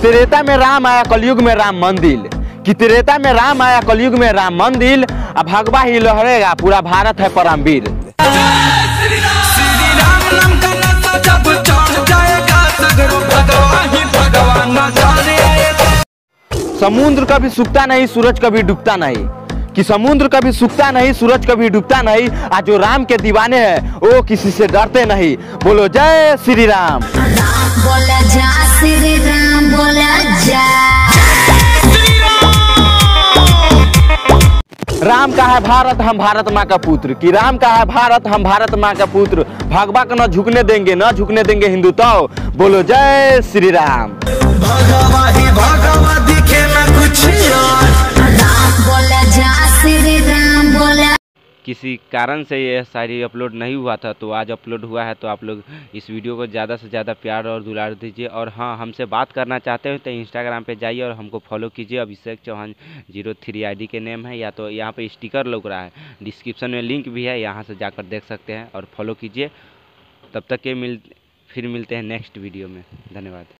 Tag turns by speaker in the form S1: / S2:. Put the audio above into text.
S1: त्रेता में राम आया कलयुग में राम मंदिर, कि त्रेता में राम आया कलयुग में राम मंदिर, अब भगवा ही लहरेगा पूरा भारत है परमवीर। समुद्र कभी सूखता नहीं सूरज कभी डूबता नहीं, कि समुद्र कभी सूखता नहीं सूरज कभी डूबता नहीं, आज जो राम के दीवाने हैं वो किसी से डरते नहीं। बोलो जय श्री राम।
S2: बोला जा श्री राम, बोला जा।
S1: राम का है भारत हम भारत माँ का पुत्र, कि राम का है भारत हम भारत माँ का पुत्र, भगवा को न झुकने देंगे हिंदुत्व। बोलो जय श्री राम।
S3: भगवा ही भगवा दिखे ना कुछ और।
S2: बोला जा श्री राम, बोला।
S4: किसी कारण से ये शायरी अपलोड नहीं हुआ था, तो आज अपलोड हुआ है, तो आप लोग इस वीडियो को ज़्यादा से ज़्यादा प्यार और दुलार दीजिए। और हाँ, हमसे बात करना चाहते हो तो इंस्टाग्राम पे जाइए और हमको फॉलो कीजिए। अभिषेक चौहान 03 आईडी के नेम है, या तो यहाँ पे स्टिकर लग रहा है, डिस्क्रिप्शन में लिंक भी है, यहाँ से जाकर देख सकते हैं और फॉलो कीजिए। तब तक के फिर मिलते हैं नेक्स्ट वीडियो में। धन्यवाद।